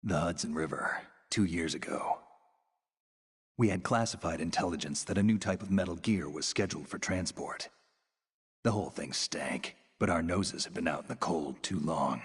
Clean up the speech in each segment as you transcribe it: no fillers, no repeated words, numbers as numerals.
The Hudson River, 2 years ago. We had classified intelligence that a new type of metal gear was scheduled for transport. The whole thing stank, but our noses had been out in the cold too long.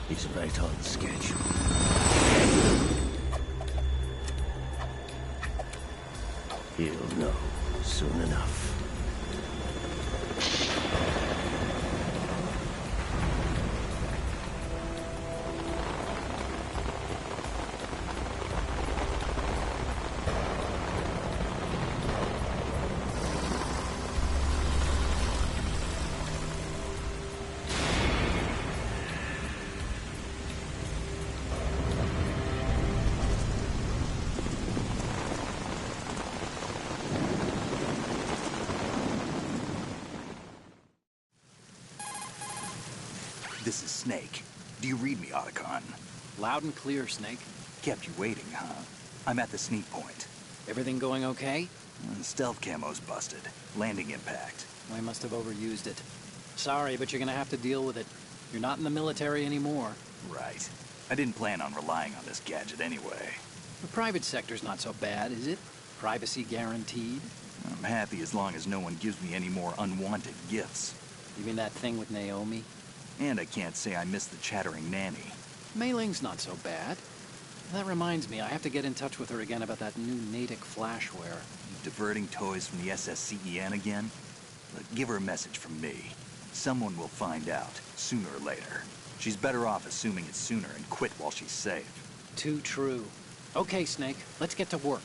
He's right on schedule. He'll know soon enough. This is Snake. Do you read me, Otacon? Loud and clear, Snake. Kept you waiting, huh? I'm at the sneak point. Everything going okay? The stealth camo's busted. Landing impact. I must have overused it. Sorry, but you're gonna have to deal with it. You're not in the military anymore. Right. I didn't plan on relying on this gadget anyway. The private sector's not so bad, is it? Privacy guaranteed? I'm happy as long as no one gives me any more unwanted gifts. You mean that thing with Naomi? And I can't say I miss the chattering nanny. Mei Ling's not so bad. That reminds me, I have to get in touch with her again about that new Natick flashware. Diverting toys from the SSCEN again? Look, give her a message from me. Someone will find out, sooner or later. She's better off assuming it's sooner and quit while she's safe. Too true. Okay, Snake, let's get to work.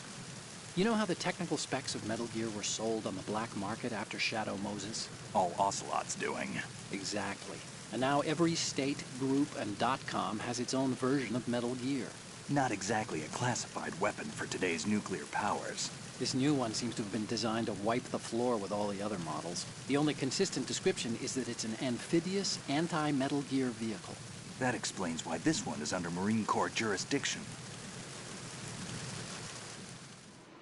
You know how the technical specs of Metal Gear were sold on the black market after Shadow Moses? All Ocelot's doing. Exactly. And now every state, group, and .com has its own version of Metal Gear. Not exactly a classified weapon for today's nuclear powers. This new one seems to have been designed to wipe the floor with all the other models. The only consistent description is that it's an amphibious, anti-Metal Gear vehicle. That explains why this one is under Marine Corps jurisdiction.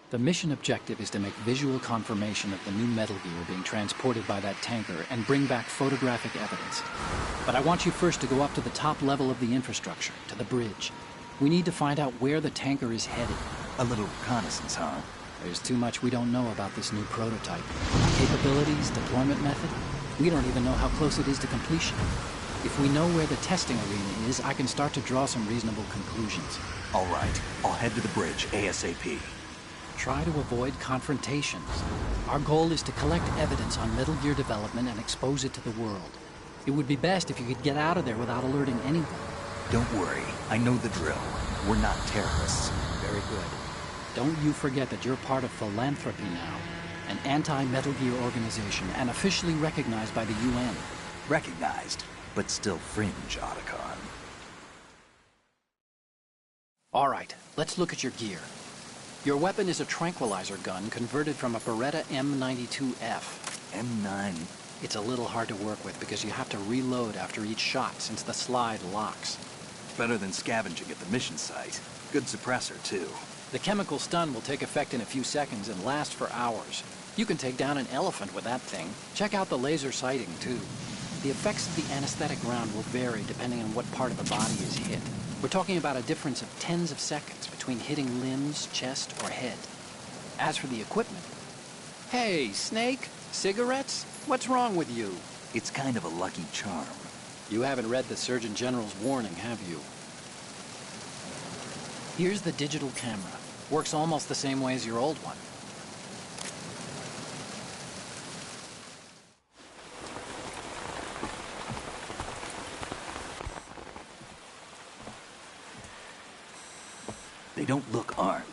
The mission objective is to make visual confirmation of the new Metal Gear being transported by that tanker and bring back photographic evidence. But I want you first to go up to the top level of the infrastructure, to the bridge. We need to find out where the tanker is headed. A little reconnaissance, huh? There's too much we don't know about this new prototype. Capabilities, deployment method. We don't even know how close it is to completion. If we know where the testing arena is, I can start to draw some reasonable conclusions. All right, I'll head to the bridge ASAP. Try to avoid confrontations. Our goal is to collect evidence on Metal Gear development and expose it to the world. It would be best if you could get out of there without alerting anyone. Don't worry, I know the drill. We're not terrorists. Very good. Don't you forget that you're part of Philanthropy now, an anti-Metal Gear organization and officially recognized by the UN. Recognized, but still fringe, Otacon. All right, let's look at your gear. Your weapon is a tranquilizer gun converted from a Beretta M92F. M9. It's a little hard to work with because you have to reload after each shot since the slide locks. Better than scavenging at the mission site. Good suppressor, too. The chemical stun will take effect in a few seconds and last for hours. You can take down an elephant with that thing. Check out the laser sighting, too. The effects of the anesthetic round will vary depending on what part of the body is hit. We're talking about a difference of tens of seconds between hitting limbs, chest, or head. As for the equipment... Hey, Snake? Cigarettes? What's wrong with you? It's kind of a lucky charm. You haven't read the Surgeon General's warning, have you? Here's the digital camera. Works almost the same way as your old one. They don't look armed.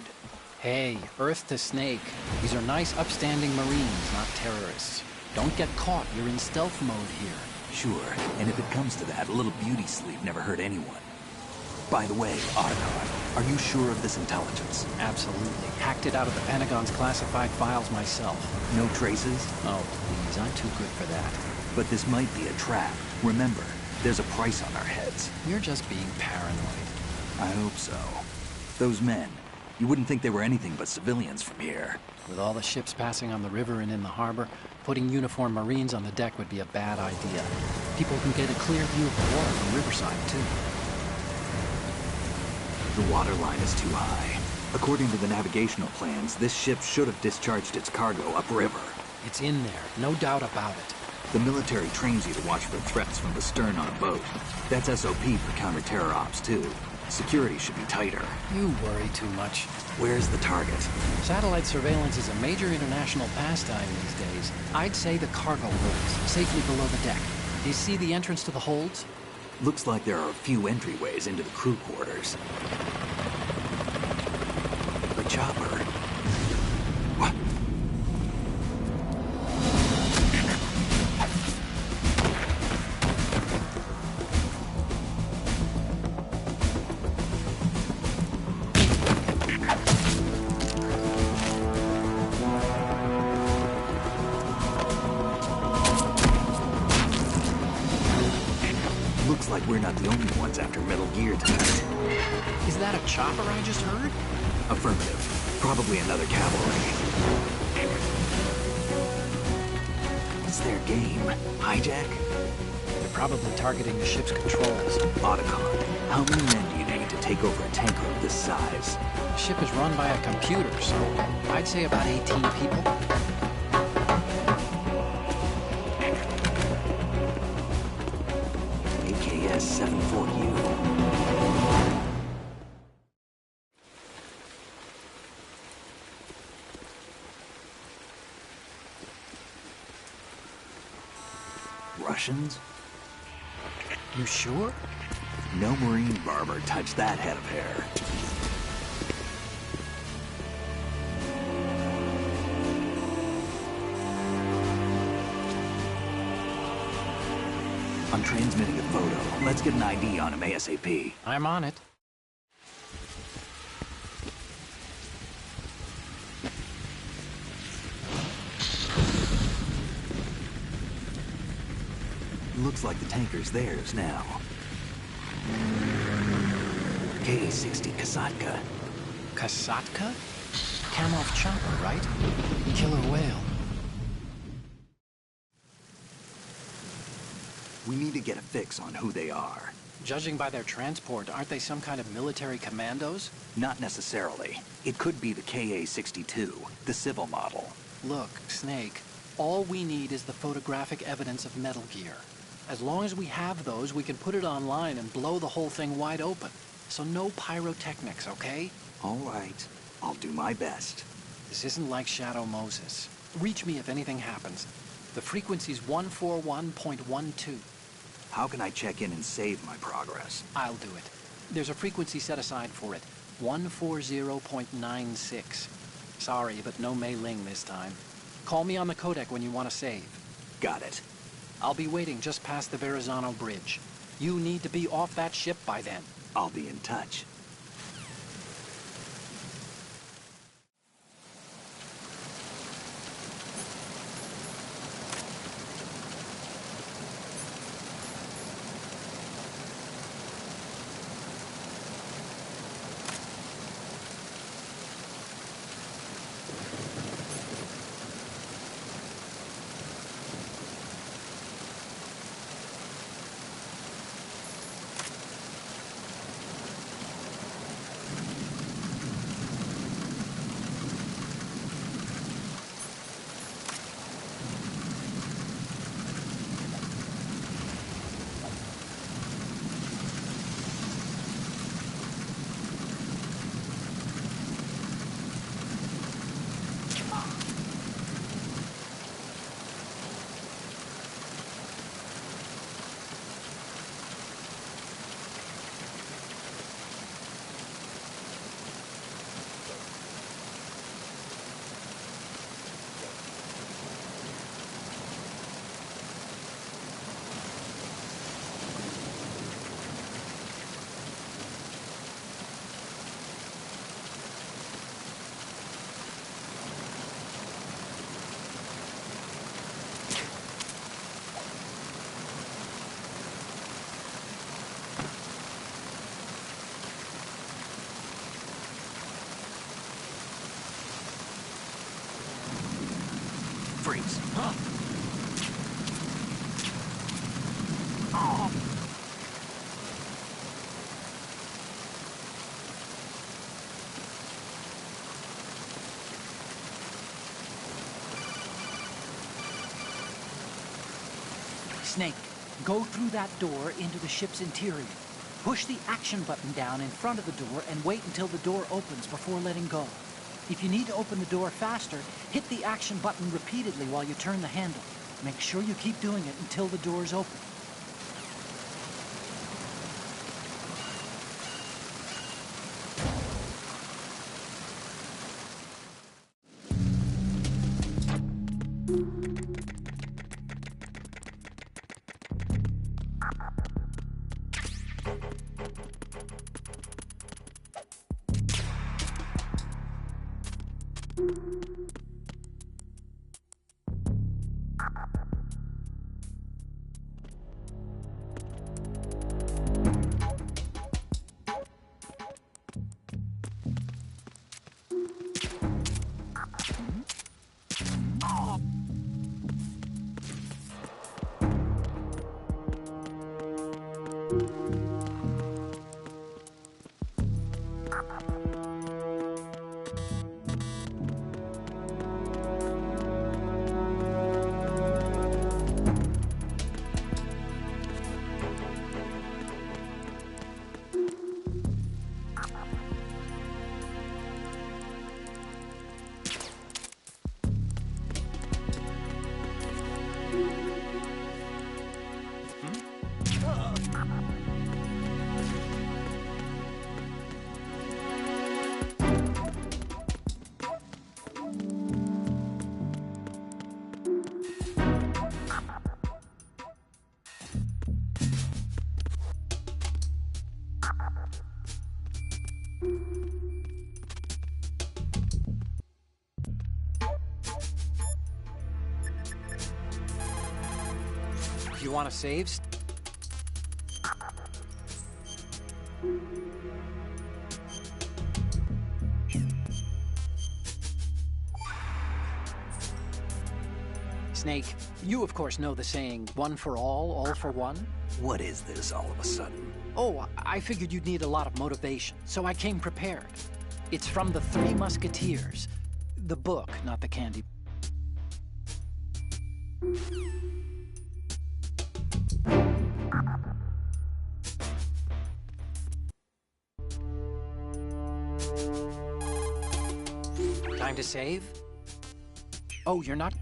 Hey, Earth to Snake. These are nice, upstanding Marines, not terrorists. Don't get caught. You're in stealth mode here. Sure, and if it comes to that, a little beauty sleep never hurt anyone. By the way, Otacon, are you sure of this intelligence? Absolutely. Hacked it out of the Pentagon's classified files myself. No traces? Oh, please, I'm too good for that. But this might be a trap. Remember, there's a price on our heads. You're just being paranoid. I hope so. Those men, you wouldn't think they were anything but civilians from here. With all the ships passing on the river and in the harbor, putting uniformed Marines on the deck would be a bad idea. People can get a clear view of the water from Riverside, too. The water line is too high. According to the navigational plans, this ship should have discharged its cargo upriver. It's in there, no doubt about it. The military trains you to watch for threats from the stern on a boat. That's SOP for counter-terror ops, too. Security should be tighter. You worry too much. Where's the target? Satellite surveillance is a major international pastime these days. I'd say the cargo holds, safely below the deck. Do you see the entrance to the holds? Looks like there are a few entryways into the crew quarters. The chopper. What? Looks like we're not the only ones after Metal Gear tonight. Is that a chopper I just heard? Affirmative. Probably another cavalry. What's their game? Hijack? They're probably targeting the ship's controls. Otacon, how many men do you need to take over a tanker of this size? The ship is run by a computer, so I'd say about 18 people. AKS 74U. Russians? You sure? No Marine barber touched that head of hair. I'm transmitting a photo. Let's get an ID on him ASAP. I'm on it. Looks like the tanker's theirs now. KA-60 Kasatka. Kasatka? Kamov chopper, right? Killer whale. We need to get a fix on who they are. Judging by their transport, aren't they some kind of military commandos? Not necessarily. It could be the KA-62, the civil model. Look, Snake, all we need is the photographic evidence of Metal Gear. As long as we have those, we can put it online and blow the whole thing wide open. So no pyrotechnics, okay? All right. I'll do my best. This isn't like Shadow Moses. Reach me if anything happens. The frequency's 141.12. How can I check in and save my progress? I'll do it. There's a frequency set aside for it. 140.96. Sorry, but no Mei Ling this time. Call me on the codec when you want to save. Got it. I'll be waiting just past the Verrazano Bridge. You need to be off that ship by then. I'll be in touch. Freeze. Snake, go through that door into the ship's interior. Push the action button down in front of the door and wait until the door opens before letting go. If you need to open the door faster, hit the action button repeatedly while you turn the handle. Make sure you keep doing it until the door's open. You want to save? Snake, you of course know the saying, one for all for one? What is this all of a sudden? Oh, I figured you'd need a lot of motivation, so I came prepared. It's from the Three Musketeers. The book, not the candy. Time to save? Oh, you're not...